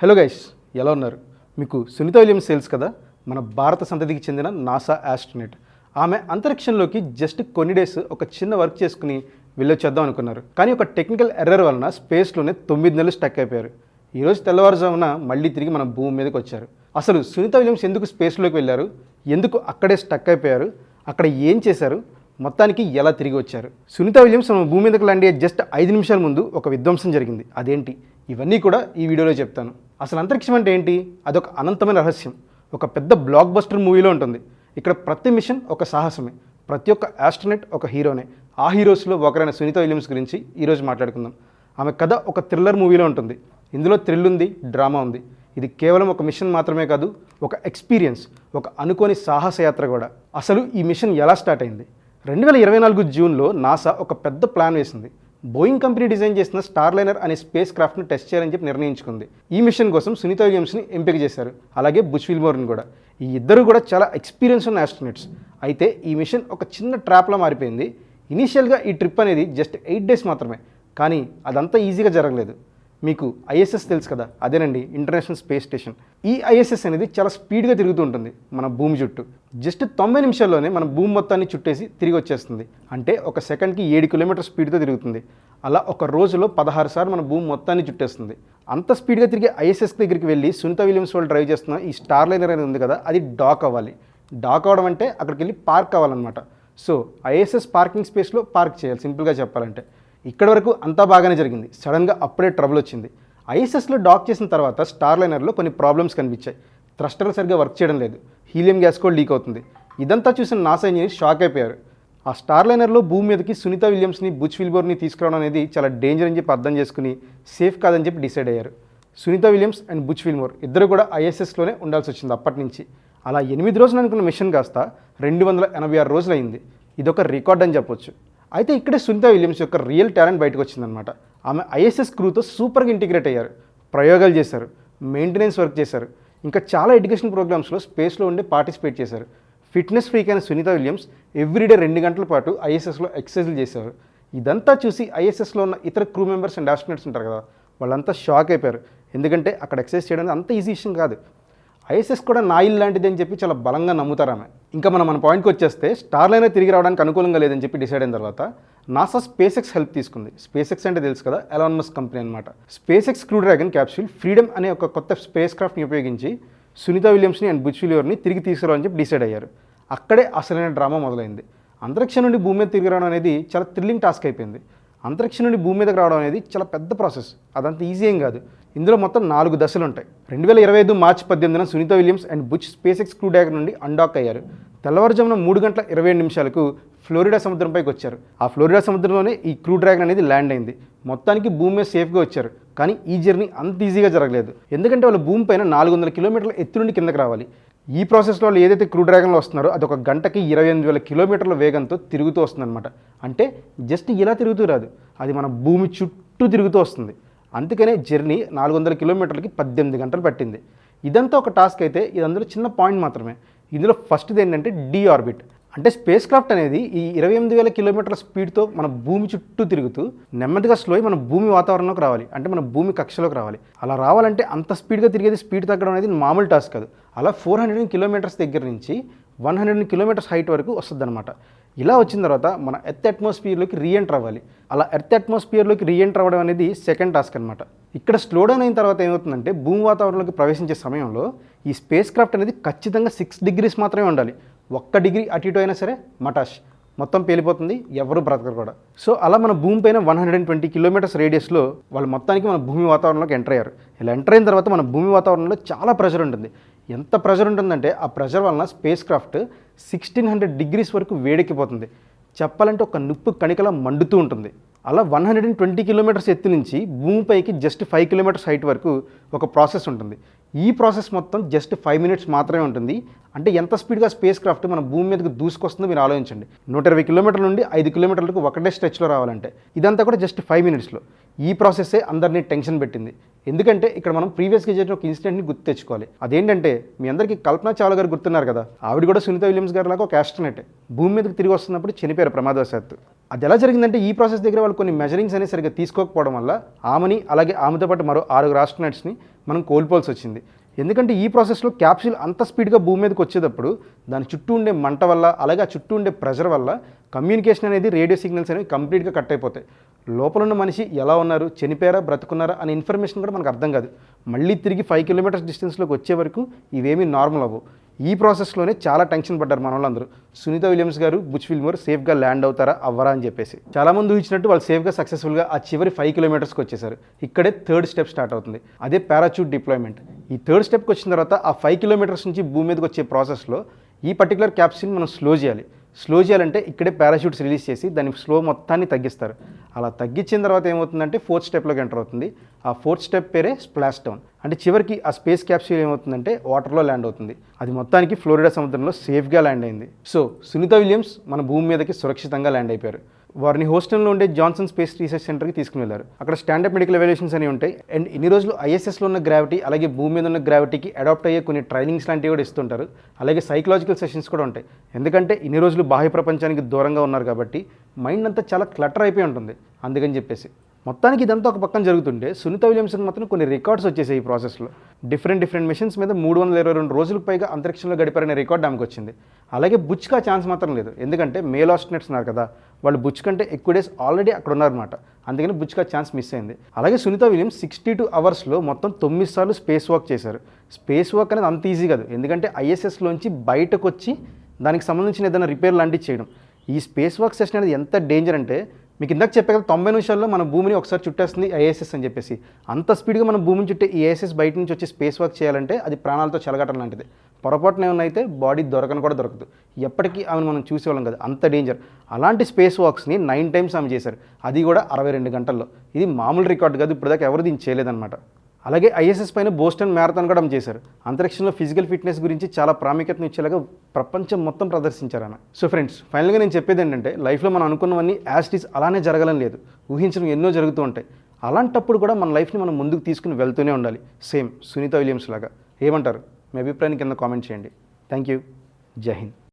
Hello guys, ఎలా ఉన్నారు? మీకు సునీత విలియమ్స్ తెలుసు కదా, మన భారత సంతతికి చెందిన నాసా ఆస్ట్రోనట్. ఆమె అంతరిక్షంలోకి జస్ట్ కొన్ని డేస్ ఒక చిన్న వర్క్ చేసుకుని వెళ్ళొచ్చేద్దాం అనుకున్నారు. కానీ ఒక టెక్నికల్ ఎర్రర్ వలన స్పేస్లోనే 9 నెలలు స్టక్ అయిపోయారు. ఈరోజు తెల్లవారుజామున మళ్ళీ తిరిగి మన భూమి మీదకి వచ్చారు. అసలు సునీత విలియమ్స్ ఎందుకు స్పేస్లోకి వెళ్ళారు, ఎందుకు అక్కడే స్టక్ అయిపోయారు, అక్కడ ఏం చేశారు, మొత్తానికి ఎలా తిరిగి వచ్చారు? సునీత విలియమ్స్ మన భూమి మీదకి ల్యాండ్ అయ్యే జస్ట్ 5 నిమిషాల ముందు ఒక విధ్వంసం జరిగింది. అదేంటి? ఇవన్నీ కూడా ఈ వీడియోలో చెప్తాను. అసలు అంతరిక్షం అంటే ఏంటి? అదొక అనంతమైన రహస్యం. ఒక పెద్ద బ్లాక్ బస్టర్ మూవీలో ఉంటుంది. ఇక్కడ ప్రతి మిషన్ ఒక సాహసమే, ప్రతి ఒక్క ఆస్ట్రోనట్ ఒక హీరోనే. ఆ హీరోస్లో ఒకరైన సునీత విలియమ్స్ గురించి ఈరోజు మాట్లాడుకుందాం. ఆమె కథ ఒక థ్రిల్లర్ మూవీలో ఉంటుంది. ఇందులో థ్రిల్ ఉంది, డ్రామా ఉంది. ఇది కేవలం ఒక మిషన్ మాత్రమే కాదు, ఒక ఎక్స్పీరియన్స్, ఒక అనుకోని సాహసయాత్ర కూడా. అసలు ఈ మిషన్ ఎలా స్టార్ట్ అయింది? 2024 జూన్లో నాసా ఒక పెద్ద ప్లాన్ వేసింది. బోయింగ్ కంపెనీ డిజైన్ చేసిన స్టార్లైనర్ అనే స్పేస్ క్రాఫ్ట్ను టెస్ట్ చేయాలని చెప్పి నిర్ణయించుకుంది. ఈ మిషన్ కోసం సునీత విలియమ్స్ని ఎంపిక చేశారు, అలాగే బుచ్ విల్మోర్ని కూడా. ఈ ఇద్దరు కూడా చాలా ఎక్స్పీరియన్స్ ఉన్న ఆస్ట్రోనట్స్. అయితే ఈ మిషన్ ఒక చిన్న ట్రాప్లా మారిపోయింది. ఇనీషియల్గా ఈ ట్రిప్ అనేది జస్ట్ 8 డేస్ మాత్రమే, కానీ అదంతా ఈజీగా జరగలేదు. మీకు ఐఎస్ఎస్ తెలుసు కదా, అదేనండి ఇంటర్నేషనల్ స్పేస్ స్టేషన్. ఈ ఐఎస్ఎస్ అనేది చాలా స్పీడ్గా తిరుగుతూ ఉంటుంది మన భూమి చుట్టూ. జస్ట్ 90 నిమిషాల్లోనే మన భూమి మొత్తాన్ని చుట్టేసి తిరిగి వచ్చేస్తుంది. అంటే ఒక సెకండ్కి 7 కిలోమీటర్ స్పీడ్తో తిరుగుతుంది. అలా ఒక రోజులో 16 సార్లు మన భూమి మొత్తాన్ని చుట్టేస్తుంది. అంత స్పీడ్గా తిరిగే ఐఎస్ఎస్ దగ్గరికి వెళ్ళి సునీత విలియమ్స్ వాళ్ళు డ్రైవ్ చేస్తున్న ఈ స్టార్లైనర్ అనేది ఉంది కదా, అది డాక్ అవ్వాలి. డాక్ అవ్వడం అంటే అక్కడికి వెళ్ళి పార్క్ అవ్వాలన్నమాట. సో ఐఎస్ఎస్ పార్కింగ్ స్పేస్లో పార్క్ చేయాలి, సింపుల్గా చెప్పాలంటే. ఇక్కడ వరకు అంతా బాగానే జరిగింది. సడన్గా అప్పుడే ట్రబుల్ వచ్చింది. ఐఎస్ఎస్లో డాక్ చేసిన తర్వాత స్టార్లైనర్లో కొన్ని ప్రాబ్లమ్స్ కనిపించాయి. థ్రస్టర్లు సరిగ్గా వర్క్ చేయడం లేదు, హీలియం గ్యాస్ కూడా లీక్ అవుతుంది. ఇదంతా చూసిన నాసా ఇంజనీర్ షాక్ అయిపోయారు. ఆ స్టార్లైనర్లో భూమి మీదకి సునీత విలియమ్స్ని, బుచ్ విల్మోర్ని తీసుకురావడం అనేది చాలా డేంజర్ అని చెప్పి అర్థం చేసుకుని సేఫ్ కాదని చెప్పి డిసైడ్ అయ్యారు. Sunita Williams and Butch Wilmore ఇద్దరు కూడా ఐఎస్ఎస్లోనే ఉండాల్సి వచ్చింది అప్పటి నుంచి. అలా 8 రోజులు అనుకున్న మిషన్ కాస్త 286 రోజులు అయింది. ఇదొక రికార్డ్ అని చెప్పొచ్చు. అయితే ఇక్కడే సునీత విలియమ్స్ యొక్క రియల్ టాలెంట్ బయటకు వచ్చిందనమాట. ఆమె ఐఎస్ఎస్ క్రూతో సూపర్గా ఇంటిగ్రేట్ అయ్యారు. ప్రయోగాలు చేశారు, మెయింటెనెన్స్ వర్క్ చేశారు, ఇంకా చాలా ఎడ్యుకేషన్ ప్రోగ్రామ్స్లో స్పేస్లో ఉండి పార్టిసిపేట్ చేశారు. ఫిట్నెస్ ఫ్రీక్ అయిన సునీత విలియమ్స్ ఎవ్రీడే 2 గంటల పాటు ఐఎస్ఎస్లో ఎక్సర్సైజులు చేశారు. ఇదంతా చూసి ఐఎస్ఎస్లో ఉన్న ఇతర క్రూ మెంబర్స్ అండ్ ఆస్ట్రోనట్స్ ఉంటారు కదా, వాళ్ళంతా షాక్ అయిపోయారు. ఎందుకంటే అక్కడ ఎక్సర్సైజ్ చేయడం అంత ఈజీ విషయం కాదు. ఐఎస్ఎస్ కూడా నా ఇల్లు లాంటిది అని చెప్పి చాలా బలంగా నమ్ముతారు ఆమె. ఇంకా మన పాయింట్కి వచ్చేస్తే, స్టార్లైనర్ తిరిగి రావడానికి అనుకూలంగా లేదని చెప్పి డిసైడ్ అయిన తర్వాత నాసా స్పేస్ ఎక్స్ హెల్ప్ తీసుకుంది. స్పేస్ ఎక్స్ అంటే తెలుసు కదా, ఎలాన్ మస్క్ కంపెనీ అనమాట. Space X crew dragon capsule freedom అనే ఒక కొత్త స్పేస్ క్రాఫ్ట్ని ఉపయోగించి సునీత విలియమ్స్ని అండ్ బుచ్ విల్మోర్ని తిరిగి తీసుకురావాలని చెప్పి డిసైడ్ అయ్యారు. అక్కడే అసలైన డ్రామా మొదలైంది. అంతరిక్షం నుండి భూమి మీద తిరిగి రావడం అనేది చాలా థ్రిల్లింగ్ టాస్క్ అయిపోయింది. అంతరిక్షం నుండి భూమి మీదకి రావడం అనేది చాలా పెద్ద ప్రాసెస్, అదంత ఈజీ ఏం కాదు. ఇందులో మొత్తం 4 దశలు ఉంటాయి. 2025 మార్చి 18న Sunita Williams and Butch space X crew dragon నుండి అన్డాక్ అయ్యారు. తెల్లవారుజామున 3:27 ఫ్లోరిడా సముద్రంపైకి వచ్చారు. ఆ ఫ్లోరిడా సముద్రంలోనే ఈ క్రూ డ్రాగన్ అనేది ల్యాండ్ అయింది. మొత్తానికి భూమి మీద సేఫ్గా వచ్చారు. కానీ ఈ జర్నీ అంత ఈజీగా జరగలేదు. ఎందుకంటే వాళ్ళు భూమి పైన 400 కిలోమీటర్ల ఎత్తు నుండి కిందకి రావాలి. ఈ ప్రాసెస్లో వాళ్ళు ఏదైతే క్రూ డ్రాగన్లో వస్తున్నారో అది ఒక గంటకి 28,000 కిలోమీటర్ల వేగంతో తిరుగుతూ వస్తుందన్నమాట. అంటే జస్ట్ ఇలా తిరుగుతూ రాదు, అది మన భూమి చుట్టూ తిరుగుతూ వస్తుంది. అందుకనే జర్నీ 400 కిలోమీటర్లకి 18 గంటలు పట్టింది. ఇదంతా ఒక టాస్క్ అయితే, ఇది అందులో చిన్న పాయింట్ మాత్రమే. ఇందులో ఫస్ట్ది ఏంటంటే డీ ఆర్బిట్. అంటే స్పేస్ క్రాఫ్ట్ అనేది ఈ 28,000 కిలోమీటర్ల స్పీడ్తో మన భూమి చుట్టూ తిరుగుతూ నెమ్మదిగా స్లో అయి మన భూమి వాతావరణంలోకి రావాలి, అంటే మన భూమి కక్షలోకి రావాలి. అలా రావాలంటే అంత స్పీడ్గా తిరిగేది స్పీడ్ తగ్గడం అనేది మామూలు టాస్క్ కాదు. అలా 400 కిలోమీటర్స్ దగ్గర నుంచి 100 కిలోమీటర్స్ హైట్ వరకు వస్తుంది అనమాట. ఇలా వచ్చిన తర్వాత మన ఎర్త్ అట్మాస్ఫియర్లోకి రీఎంటర్ అవ్వాలి. అలా ఎర్త్ అట్మాస్ఫియర్లోకి రీఎంటర్ అవ్వడం అనేది సెకండ్ టాస్క్ అనమాట. ఇక్కడ స్లో డౌన్ అయిన తర్వాత ఏమవుతుందంటే, భూమి వాతావరణంలోకి ప్రవేశించే సమయంలో ఈ స్పేస్ క్రాఫ్ట్ అనేది ఖచ్చితంగా 6 డిగ్రీస్ మాత్రమే ఉండాలి. 1 డిగ్రీ అటు ఇటు అయినా సరే మటాష్, మొత్తం పేలిపోతుంది, ఎవరు బ్రతకరు కూడా. సో అలా మన భూమి పైన 120 కిలోమీటర్స్ రేడియస్లో వాళ్ళు మొత్తానికి మన భూమి వాతావరణంలోకి ఎంటర్ అయ్యారు. ఇలా ఎంటర్ అయిన తర్వాత మన భూమి వాతావరణంలో చాలా ప్రెషర్ ఉంటుంది. ఎంత ప్రెషర్ ఉంటుందంటే ఆ ప్రెషర్ వలన స్పేస్ క్రాఫ్ట్ 1600 డిగ్రీస్ వరకు వేడెక్కిపోతుంది. చెప్పాలంటే ఒక నిప్పు కణికలా మండుతూ ఉంటుంది. అలా 120 కిలోమీటర్స్ ఎత్తు నుంచి భూమిపైకి జస్ట్ 5 కిలోమీటర్స్ హైట్ వరకు ఒక ప్రాసెస్ ఉంటుంది. ఈ ప్రాసెస్ మొత్తం జస్ట్ 5 మినిట్స్ మాత్రమే ఉంటుంది. అంటే ఎంత స్పీడ్గా స్పేస్ క్రాఫ్ట్ మన భూమి మీదకి దూసుకొస్తుందో మీరు ఆలోచించండి. 120 కిలోమీటర్ల నుండి 5 కిలోమీటర్లకు ఒకటే స్ట్రెచ్లో రావాలంటే ఇదంతా కూడా జస్ట్ 5 మినిట్స్లో. ఈ ప్రాసెస్సే అందరినీ టెన్షన్ పెట్టింది. ఎందుకంటే ఇక్కడ మనం ప్రీవియస్గా జరిగిన ఒక ఇన్సిడెంట్ని గుర్తు తెచ్చుకోవాలి. అదేంటంటే, మీ అందరికీ కల్పనా చావ్లా గారు గుర్తున్నారు కదా, ఆవిడ కూడా సునీత విలియమ్స్ గారు లాగా ఒక ఆస్ట్రోనట్. భూమి మీదకి తిరిగి వస్తున్నప్పుడు చనిపోయారు ప్రమాదవశాత్తు. అది ఎలా జరిగిందంటే, ఈ ప్రాసెస్ దగ్గర వాళ్ళు కొన్ని మెజరింగ్స్ అనేది సరిగ్గా తీసుకోకపోవడం వల్ల ఆమెని, అలాగే ఆమెతో పాటు మరో 6 ఆస్ట్రోనట్స్ని మనం కోల్పోవాల్సి వచ్చింది. ఎందుకంటే ఈ ప్రాసెస్లో క్యాప్సూల్ అంత స్పీడ్గా భూమి మీదకి వచ్చేటప్పుడు దాని చుట్టూ ఉండే మంట వల్ల, అలాగే ఆ చుట్టూ ఉండే ప్రెషర్ వల్ల కమ్యూనికేషన్ అనేది, రేడియో సిగ్నల్స్ అనేవి కంప్లీట్గా కట్ అయిపోతాయి. లోపల ఉన్న మనిషి ఎలా ఉన్నారు, చనిపోయారా, బ్రతుకున్నారా అనే ఇన్ఫర్మేషన్ కూడా మనకు అర్థం కాదు. మళ్ళీ తిరిగి 5 కిలోమీటర్స్ డిస్టెన్స్లోకి వచ్చే వరకు ఇవేమీ నార్మల్ అవ్వవు. ఈ ప్రాసెస్లోనే చాలా టెన్షన్ పడ్డారు మన వాళ్ళందరూ. సునీత విలియమ్స్ గారు బుచ్ విల్మోర్ సేఫ్గా ల్యాండ్ అవుతారా అవ్వరా అని చెప్పేసి. చాలామంది ఊహించినట్టు వాళ్ళు సేఫ్గా సక్సెస్ఫుల్గా ఆ చివరి 5 కిలోమీటర్స్కి వచ్చేసారు. ఇక్కడే థర్డ్ స్టెప్ స్టార్ట్ అవుతుంది, అదే పారాచూట్ డిప్లాయ్మెంట్. ఈ థర్డ్ స్టెప్కి వచ్చిన తర్వాత ఆ 5 కిలోమీటర్స్ నుంచి భూమి మీదకి వచ్చే ప్రాసెస్లో ఈ పర్టికులర్ క్యాప్సూల్ మనం స్లో చేయాలి. స్లో చేయాలంటే ఇక్కడే పారాషూట్స్ రిలీజ్ చేసి దాని ఫ్లో మొత్తాన్ని తగ్గిస్తారు. అలా తగ్గించిన తర్వాత ఏమవుతుందంటే 4th స్టెప్లోకి ఎంటర్ అవుతుంది. ఆ 4th స్టెప్ పేరే స్ప్లాష్ డౌన్. అంటే చివరికి ఆ స్పేస్ క్యాప్సూల్ ఏమవుతుందంటే వాటర్లో ల్యాండ్ అవుతుంది. అది మొత్తానికి ఫ్లోరిడా సముద్రంలో సేఫ్గా ల్యాండ్ అయింది. సో సునీత విలియమ్స్ మన భూమి మీదకి సురక్షితంగా ల్యాండ్ అయిపోయారు. వారిని హోస్టల్లో ఉండే జాన్సన్ స్పేస్ రీసెర్చ్ సెంటర్కి తీసుకుని వెళ్ళారు. అక్కడ స్టాండర్డ్ మెడికల్ ఎవాల్యుయేషన్స్ అనేవి ఉంటాయి. అండ్ ఇన్ని రోజులు ఐఎస్ఎస్లో ఉన్న గ్రావిటీ, అలాగే భూమి మీద ఉన్న గ్రావిటీకి అడాప్ట్ అయ్యే కొన్ని ట్రైనింగ్స్ లాంటివి కూడా ఇస్తుంటారు. అలాగే సైకలాజికల్ సెషన్స్ కూడా ఉంటాయి. ఎందుకంటే ఇన్ని రోజులు బాహ్య ప్రపంచానికి దూరంగా ఉన్నారు కాబట్టి మైండ్ అంతా చాలా క్లటర్ అయిపోయి ఉంటుంది. అందుకని చెప్పేసి మొత్తానికి ఇదంతా ఒక పక్కన జరుగుతుంటే సునీత విలియమ్స్కి మాత్రం కొన్ని రికార్డ్స్ వచ్చేసాయి ఈ ప్రాసెస్లో. డిఫరెంట్ మిషన్స్ మీద 322 రోజులకు పైగా అంతరిక్షంలో గడిపారనే రికార్డ్ ఆమెకు వచ్చింది. అలాగే బుచ్కి ఆ ఛాన్స్ మాత్రం లేదు. ఎందుకంటే మేల్ ఆస్ట్రోనట్స్ ఉన్నారు కదా, వాళ్ళు బుచ్ కంటే ఎక్కువ డేస్ ఆల్రెడీ అక్కడ ఉన్నారన్నమాట. అందుకని బుచ్కి ఆ ఛాన్స్ మిస్ అయింది. అలాగే సునీత విలియమ్స్ 62 అవర్స్లో మొత్తం 9 సార్లు స్పేస్ వాక్ చేశారు. స్పేస్ వాక్ అనేది అంత ఈజీ కాదు. ఎందుకంటే ఐఎస్ఎస్లోంచి బయటకు వచ్చి దానికి సంబంధించిన ఏదైనా రిపేర్ లాంటివి చేయడం. ఈ స్పేస్ వాక్ సెషన్ అనేది ఎంత డేంజర్ అంటే, మీకు ఇందాక చెప్పే కదా 90 నిమిషాల్లో మన భూమిని ఒకసారి చుట్టేస్తుంది ఐఎస్ఎస్ అని చెప్పేసి. అంత స్పీడ్గా మన భూమిని చుట్టే ఈ ఐఎస్ఎస్ బయట నుంచి వచ్చి స్పేస్ వాక్ చేయాలంటే అది ప్రాణాలతో చెలగటం లాంటిది. పొరపాటున ఏమన్నా అయితే బాడీ దొరకను కూడా దొరకదు. ఎప్పటికీ ఆమెను మనం చూసేవాళ్ళం కదా, అంత డేంజర్. అలాంటి స్పేస్ వాక్స్ని 9 టైమ్స్ ఆమె చేశారు, అది కూడా 62 గంటల్లో. ఇది మామూలు రికార్డు కాదు, ఇప్పటిదాకా ఎవరు దీన్ని చేయలేదన్నమాట. అలాగే ఐఎస్ఎస్ పైన బోస్టన్ మ్యారథాన్ కూడా చేశారు. అంతరిక్షంలో ఫిజికల్ ఫిట్నెస్ గురించి చాలా ప్రాముఖ్యతను ఇచ్చేలాగా ప్రపంచం మొత్తం ప్రదర్శించారు ఆయన. సో ఫ్రెండ్స్, ఫైనల్గా నేను చెప్పేది ఏంటంటే, లైఫ్లో మనం అనుకున్నవన్నీ యాజ్ ఇట్ ఈస్ అలానే జరగాలని లేదు. ఊహించడం ఎన్నో జరుగుతూ ఉంటాయి. అలాంటప్పుడు కూడా మన లైఫ్ని మనం ముందుకు తీసుకుని వెళ్తూనే ఉండాలి. సేమ్ సునీత విలియమ్స్ లాగా. ఏమంటారు? మీ అభిప్రాయాన్ని కింద కామెంట్ చేయండి. Thank you. జై హింద్.